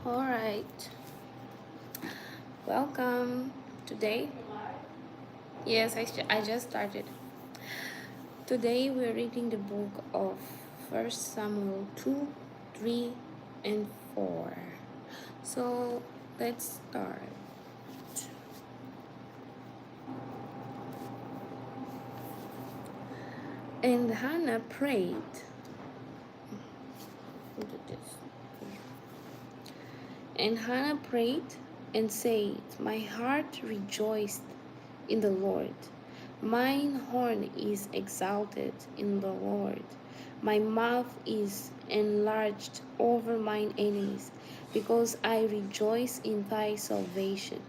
All right, welcome. Today, yes, I just started. Today we're reading the book of First Samuel 2, 3, and 4. So let's start. And Hannah prayed. Look at this. And Hannah prayed and said, My heart rejoiced in the Lord. Mine horn is exalted in the Lord. My mouth is enlarged over mine enemies, because I rejoice in thy salvation.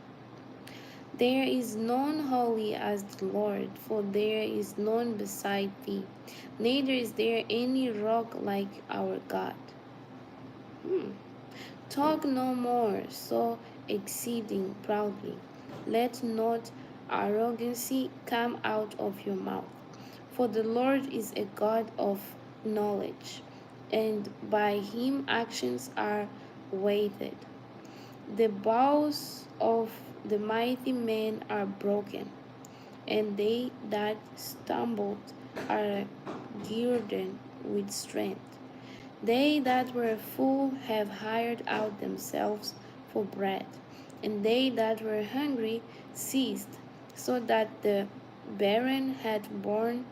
There is none holy as the Lord, for there is none beside thee, neither is there any rock like our God. Talk no more so exceeding proudly. Let not arrogancy come out of your mouth. For the Lord is a God of knowledge, and by him actions are weighed. The bows of the mighty men are broken, and they that stumbled are girded with strength. They that were full have hired out themselves for bread, and they that were hungry ceased, so that the barren had borne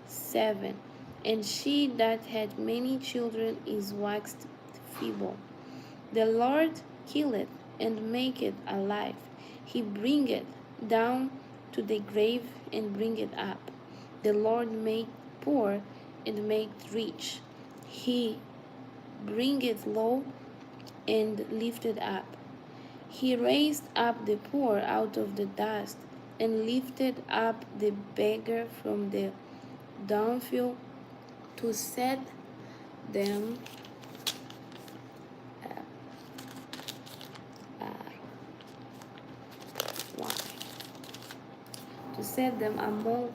7, and she that had many children is waxed feeble. The Lord killeth and maketh alive. He bringeth down to the grave and bringeth up. The Lord make poor and maketh rich. He bringeth low and lifted up. He raised up the poor out of the dust, and lifted up the beggar from the dunghill, to set them uh, uh, why? To set them among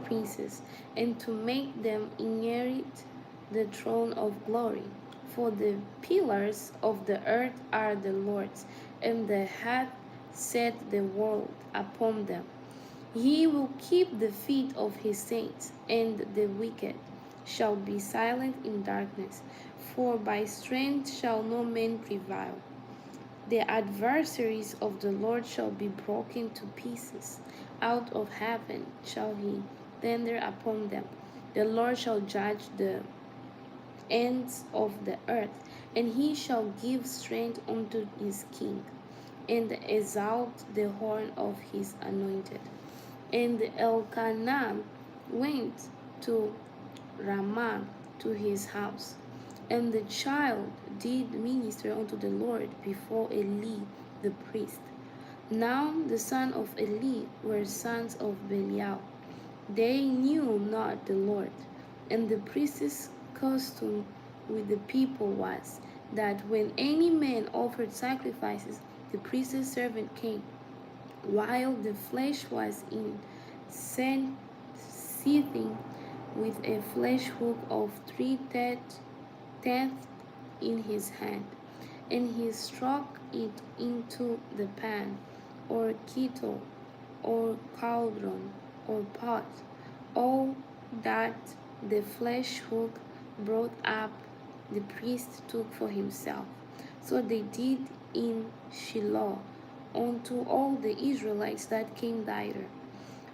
princes, and to make them inherit the throne of glory. For the pillars of the earth are the Lord's, and the hath set the world upon them. He will keep the feet of his saints, and the wicked shall be silent in darkness, for by strength shall no man prevail. The adversaries of the Lord shall be broken to pieces. Out of heaven shall he thunder upon them. The Lord shall judge the ends of the earth, and he shall give strength unto his king, and exalt the horn of his anointed. And Elkanah went to Ramah to his house, and the child did minister unto the Lord before Eli the priest. Now the sons of Eli were sons of Belial. They knew not the Lord. And the priest's custom with the people was, that when any man offered sacrifices, the priest's servant came, while the flesh was in seething, with a flesh hook of 3/10 in his hand, and he struck it into the pan, or kettle, or cauldron, or pot, all that the flesh hook brought up, the priest took for himself. So they did in Shiloh unto all the Israelites that came thither.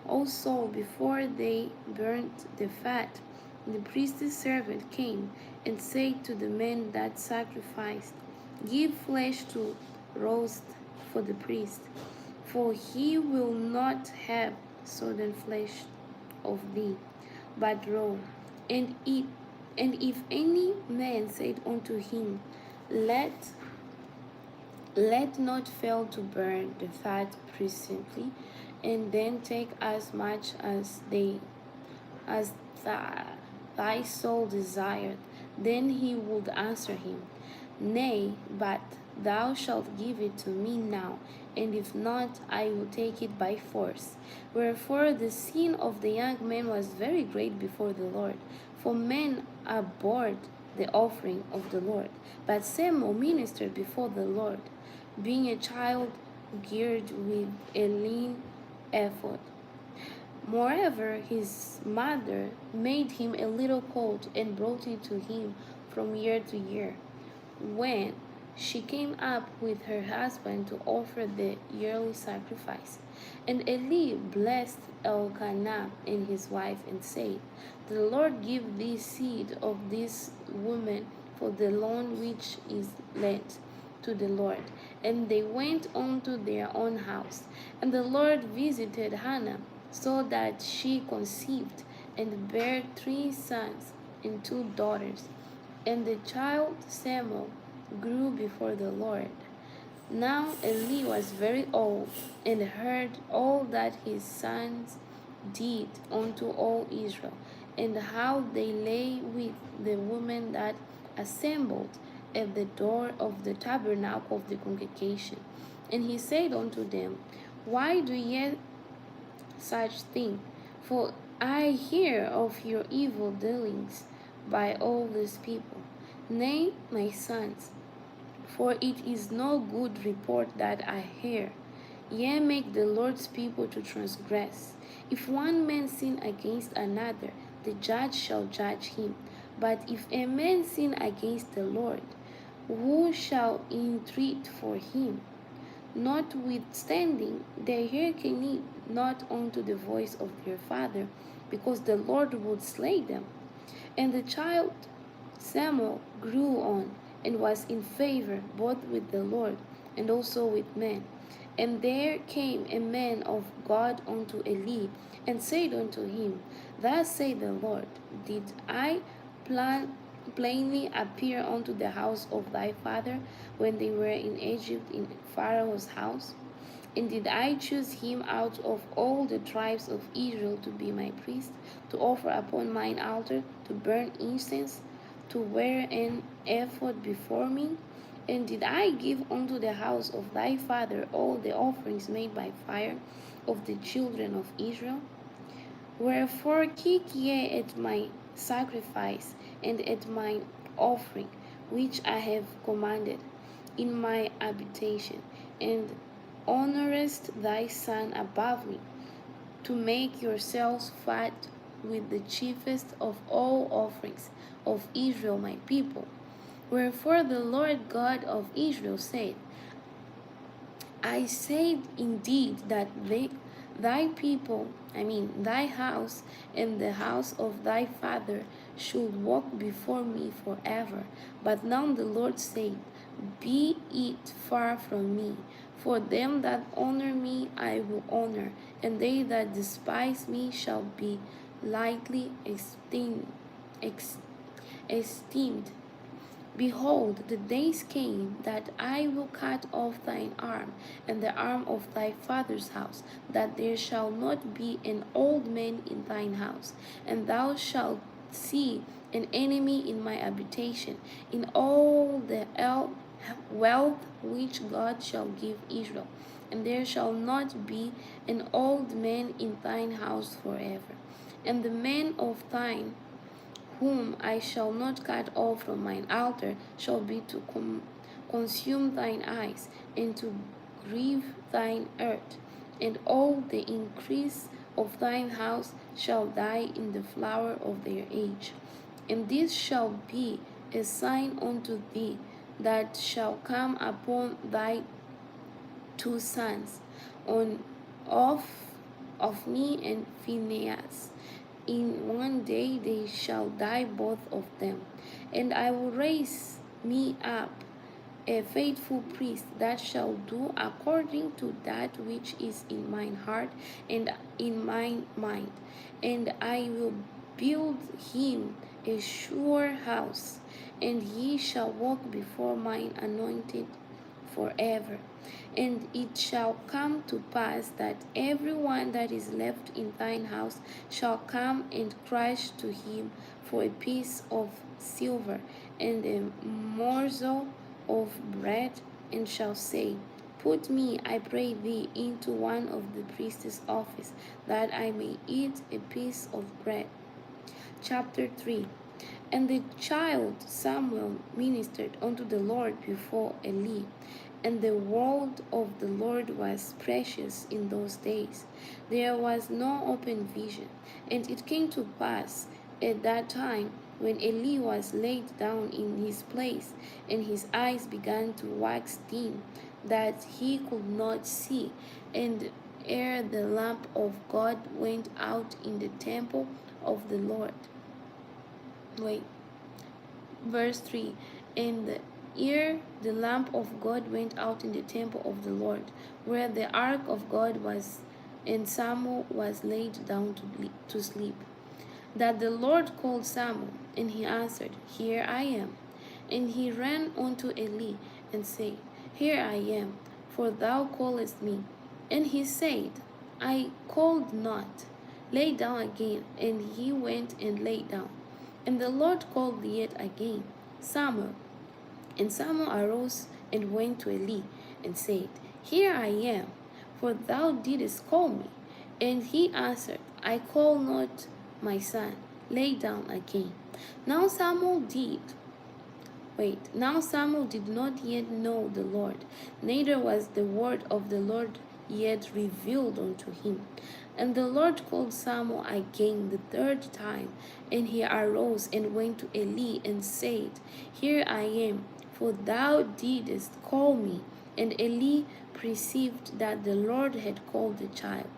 Also, before they burnt the fat, the priest's servant came and said to the men that sacrificed, Give flesh to roast for the priest, for he will not have sodden flesh of thee, but raw. And eat. And if any man said unto him, Let not fail to burn the fat presently, and then take as much as thy soul desired. Then he would answer him, Nay, but thou shalt give it to me now, and if not, I will take it by force. Wherefore the sin of the young man was very great before the Lord, for men abhorred the offering of the Lord. But Samuel ministered before the Lord, being a child geared with a lean ephod. Moreover, his mother made him a little coat and brought it to him from year to year. When she came up with her husband to offer the yearly sacrifice. And Eli blessed Elkanah and his wife and said, The Lord give thee seed of this woman for the loan which is lent to the Lord. And they went on to their own house. And the Lord visited Hannah, so that she conceived and bare 3 sons and 2 daughters. And the child Samuel grew before the Lord. Now Eli was very old, and heard all that his sons did unto all Israel, and how they lay with the women that assembled at the door of the tabernacle of the congregation. And he said unto them, Why do ye such thing? For I hear of your evil dealings by all these people. Nay, my sons, for it is no good report that I hear. Ye make the Lord's people to transgress. If one man sin against another, the judge shall judge him. But if a man sin against the Lord, who shall entreat for him? Notwithstanding, they hearkened not unto the voice of their father, because the Lord would slay them. And the child Samuel grew on, and was in favor both with the Lord and also with men. And there came a man of God unto Eli, and said unto him, Thus saith the Lord, Did I plainly appear unto the house of thy father when they were in Egypt in Pharaoh's house? And did I choose him out of all the tribes of Israel to be my priest, to offer upon mine altar, to burn incense, to wear an ephod before me? And did I give unto the house of thy father all the offerings made by fire of the children of Israel? Wherefore keep ye at my sacrifice and at mine offering, which I have commanded in my habitation, and honorest thy son above me, to make yourselves fat with the chiefest of all offerings of Israel my people. Wherefore the Lord God of Israel said, I said indeed that thy people, thy house and the house of thy father should walk before me forever. But now the Lord said, Be it far from me. For them that honor me I will honor, and they that despise me shall be lightly esteemed. Behold, the days came that I will cut off thine arm, and the arm of thy father's house, that there shall not be an old man in thine house. And thou shalt see an enemy in my habitation, in all the wealth which God shall give Israel. And there shall not be an old man in thine house forever. And the men of thine whom I shall not cut off from mine altar, shall be to consume thine eyes, and to grieve thine earth. And all the increase of thine house shall die in the flower of their age. And this shall be a sign unto thee, that shall come upon thy 2 sons, on Hophni and Phinehas. In one day they shall die both of them. And I will raise me up a faithful priest that shall do according to that which is in mine heart and in mine mind. And I will build him a sure house, and he shall walk before mine anointed forever. And it shall come to pass that every one that is left in thine house shall come and crush to him for a piece of silver and a morsel of bread, and shall say, Put me, I pray thee, into one of the priest's office, that I may eat a piece of bread. Chapter 3. And the child Samuel ministered unto the Lord before Eli. And the word of the Lord was precious in those days. There was no open vision. And it came to pass at that time, when Eli was laid down in his place, and his eyes began to wax dim, that he could not see. And ere the lamp of God went out in the temple of the Lord. Wait. Verse 3. And ere the lamp of God went out in the temple of the Lord, where the ark of God was, and Samuel was laid down to sleep, that the Lord called Samuel, and he answered, Here I am. And he ran unto Eli, and said, Here I am, for thou callest me. And he said, I called not. Lay down again. And he went and lay down. And the Lord called yet again, Samuel. And Samuel arose and went to Eli, and said, Here I am, for thou didst call me. And he answered, I call not, my son. Lay down again. Now Samuel did Now Samuel did not yet know the Lord, neither was the word of the Lord yet revealed unto him. And the Lord called Samuel again the third time, and he arose and went to Eli and said, Here I am, for thou didst call me. And Eli perceived that the Lord had called the child.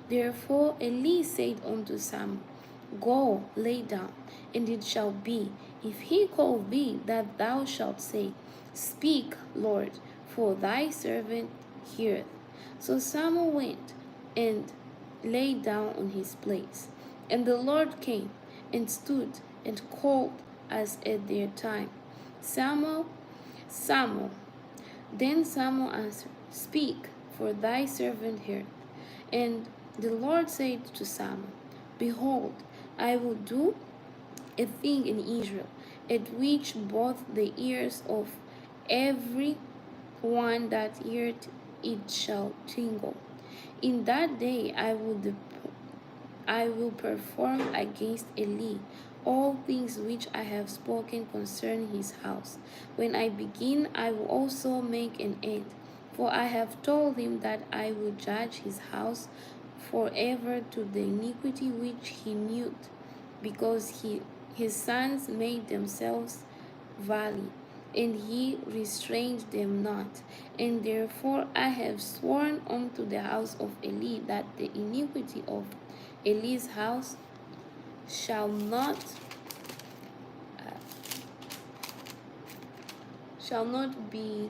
Therefore Eli said unto Samuel, Go, lay down, and it shall be, if he call thee, that thou shalt say, Speak, Lord, for thy servant heareth. So Samuel went and lay down on his place. And the Lord came and stood and called as at their time, Samuel, Samuel. Then Samuel answered, Speak, for thy servant heareth. And the Lord said to Samuel, Behold, I will do a thing in Israel, at which both the ears of every one that heareth it shall tingle. In that day I will perform against Eli all things which I have spoken concerning his house. When I begin, I will also make an end. For I have told him that I will judge his house forever to the iniquity which he knew, because his sons made themselves valley, and he restrained them not. And therefore I have sworn unto the house of Eli that the iniquity of Eli's house shall not be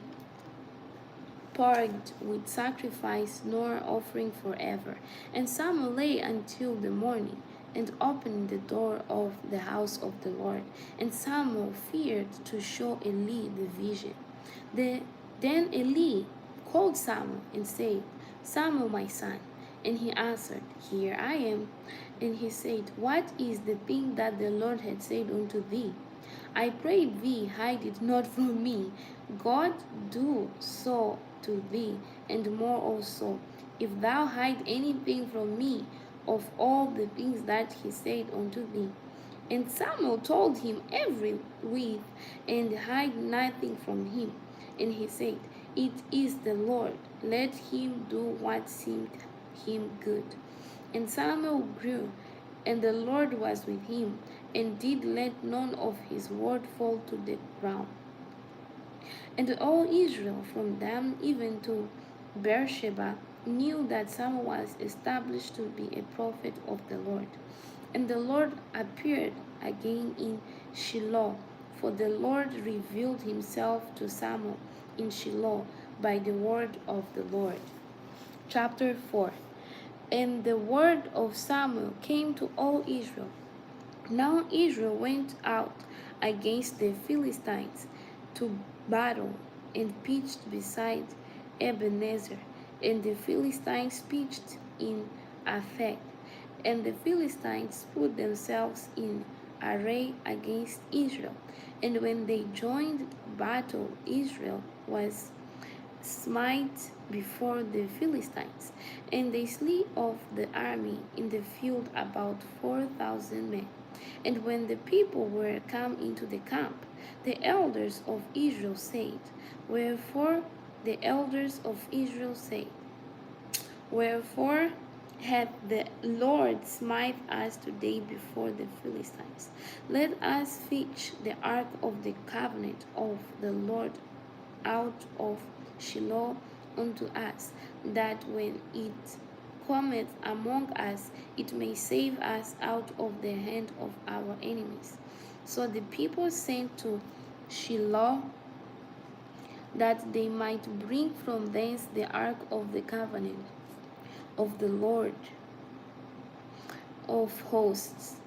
purged with sacrifice nor offering forever. And Samuel lay until the morning, and opened the door of the house of the Lord. And Samuel feared to show Eli the vision. Then Eli called Samuel and said, Samuel, my son. And he answered, Here I am. And he said, What is the thing that the Lord had said unto thee? I pray thee, hide it not from me. God do so to thee, and more also, if thou hide anything from me of all the things that he said unto thee. And Samuel told him every whit, and hid nothing from him. And he said, It is the Lord, let him do what seemed him good. And Samuel grew, and the Lord was with him, and did let none of his word fall to the ground. And all Israel, from Dan even to Beersheba, knew that Samuel was established to be a prophet of the Lord. And the Lord appeared again in Shiloh, for the Lord revealed himself to Samuel in Shiloh by the word of the Lord. Chapter 4. And the word of Samuel came to all Israel. Now Israel went out against the Philistines to battle, and pitched beside Ebenezer. And the Philistines pitched in Aphek. And the Philistines put themselves in array against Israel. And when they joined battle, Israel was smite before the Philistines, and they slew of the army in the field about 4,000 men. And when the people were come into the camp, the elders of Israel said, Wherefore the elders of Israel said, Wherefore hath the Lord smite us today before the Philistines? Let us fetch the ark of the covenant of the Lord out of Shiloh unto us, that when it cometh among us, it may save us out of the hand of our enemies. So the people sent to Shiloh, that they might bring from thence the ark of the covenant of the Lord of hosts,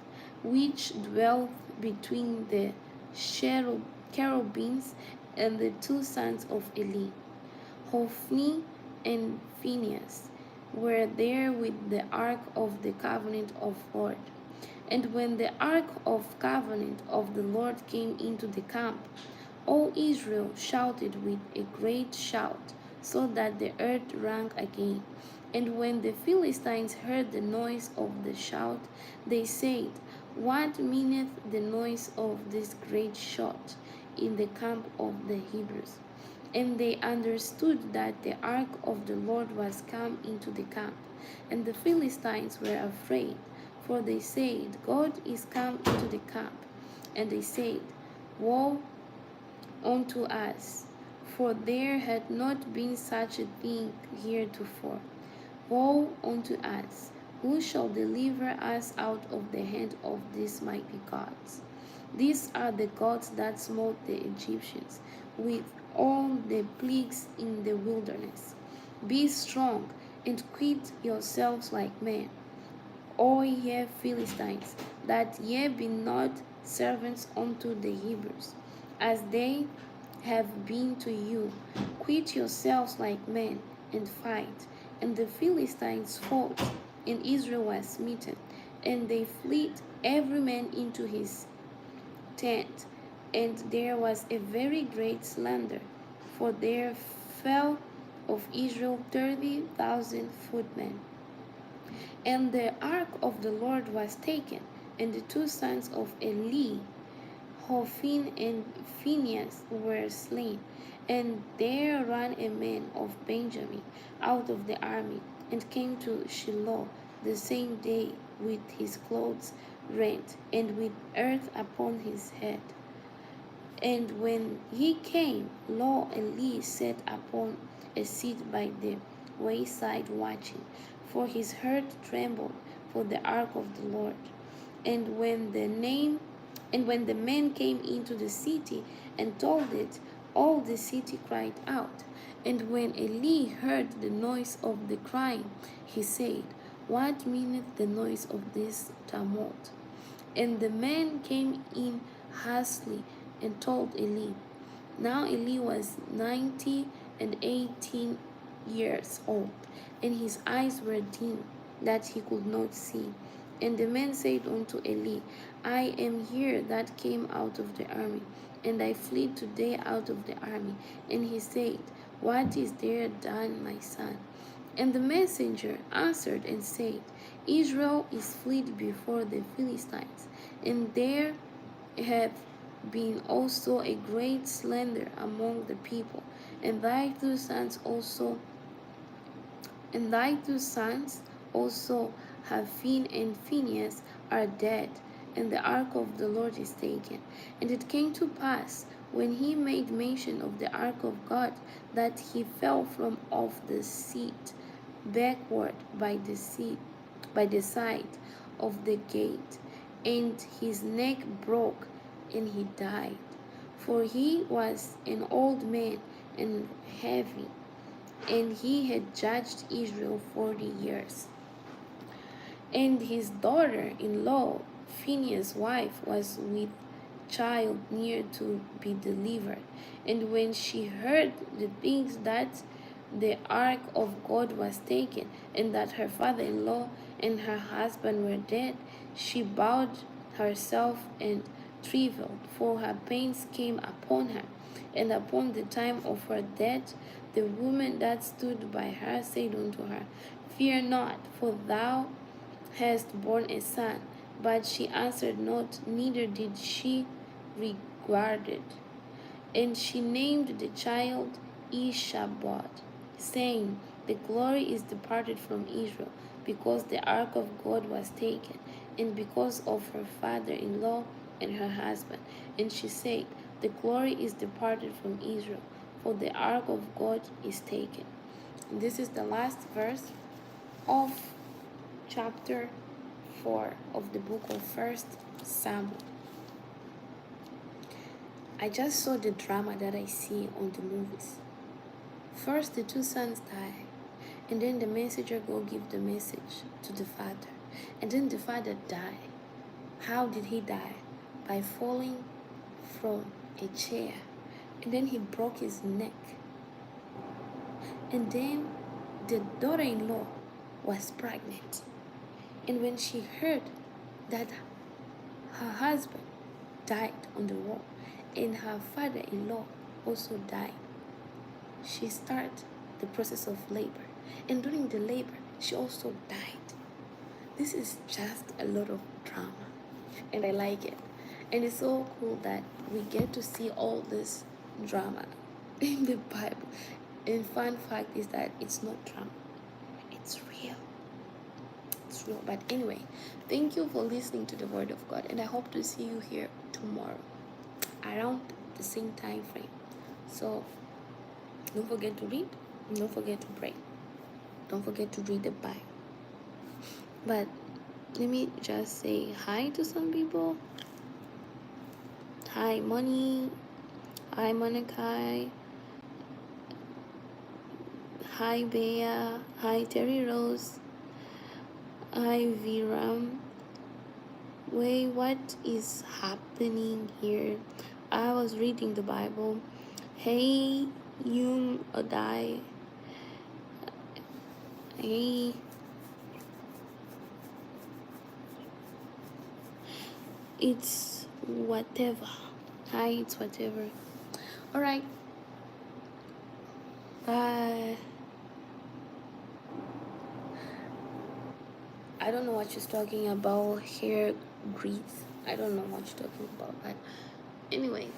which dwelt between the cherubims. And the two sons of Eli, Hophni and Phinehas, were there with the ark of the covenant of Lord. And when the ark of covenant of the Lord came into the camp, all Israel shouted with a great shout, so that the earth rang again. And when the Philistines heard the noise of the shout, they said, What meaneth the noise of this great shout in the camp of the Hebrews? And they understood that the ark of the Lord was come into the camp. And the Philistines were afraid, for they said, God is come into the camp. And they said, Woe unto us, for there had not been such a thing heretofore. Woe unto us! Who shall deliver us out of the hand of these mighty gods? These are the gods that smote the Egyptians with all the plagues in the wilderness. Be strong and quit yourselves like men, O ye Philistines, that ye be not servants unto the Hebrews, as they have been to you. Quit yourselves like men, and fight. And the Philistines fought, and Israel was smitten, and they fled every man into his tent. And there was a very great slaughter, for there fell of Israel 30,000 footmen. And the ark of the Lord was taken, and the two sons of Eli, Hophni and Phinehas, were slain. And there ran a man of Benjamin out of the army, and came to Shiloh the same day with his clothes rent, and with earth upon his head. And when he came, lo, Eli sat upon a seat by the wayside watching, for his heart trembled for the ark of the Lord. And when the men came into the city and told it, all the city cried out. And when Eli heard the noise of the crying, he said, What meaneth the noise of this tumult? And the men came in hastily and told Eli. Now Eli was 90 and 18 years old, and his eyes were dim, that he could not see. And the men said unto Eli, I am here that came out of the army, and I fled today out of the army. And he said, What is there done, my son? And the messenger answered and said, Israel is fled before the Philistines, and there hath been also a great slaughter among the people, and thy two sons also, Hophni and Phinehas, are dead, and the ark of the Lord is taken. And it came to pass, when he made mention of the ark of God, that he fell from off the seat backward by the side of the gate, and his neck broke, and he died. For he was an old man and heavy, and he had judged Israel 40 years. And his daughter-in-law, Phinehas' wife, was with child near to be delivered. And when she heard the things that the ark of God was taken, and that her father-in-law and her husband were dead, she bowed herself and travailed, for her pains came upon her. And upon the time of her death, The woman that stood by her said unto her, Fear not, for thou hast borne a son. But she answered not, neither did she regard it. And she named the child Ishabod, saying, The glory is departed from Israel, because the ark of God was taken, and because of her father-in-law and her husband. And she said, The glory is departed from Israel, for the ark of God is taken. And this is the last verse of chapter 4 of the book of 1 Samuel. I just saw the drama that I see on the movies. First, the two sons die, and then the messenger go give the message to the father, and then the father die. How did he die? By falling from a chair, and then he broke his neck. And then the daughter-in-law was pregnant, and when she heard that her husband died on the war, and her father-in-law also died, she started the process of labor. And during the labor, she also died. This is just a lot of drama, and I like it. And it's so cool that we get to see all this drama in the Bible. And fun fact is that it's not drama, it's real. It's real. But anyway, thank you for listening to the Word of God, and I hope to see you here tomorrow around the same time frame. So don't forget to read, don't forget to pray, don't forget to read the Bible. But let me just say hi to some people. Hi Money, hi Monica, hi Bea, hi Terry Rose, hi Viram. Wait, what is happening here? I was reading the Bible. Hey Yung Odai. Hey. It's whatever. Hi, it's whatever. Alright. Bye. I don't know what she's talking about. Hair grease. I don't know what she's talking about. But anyway.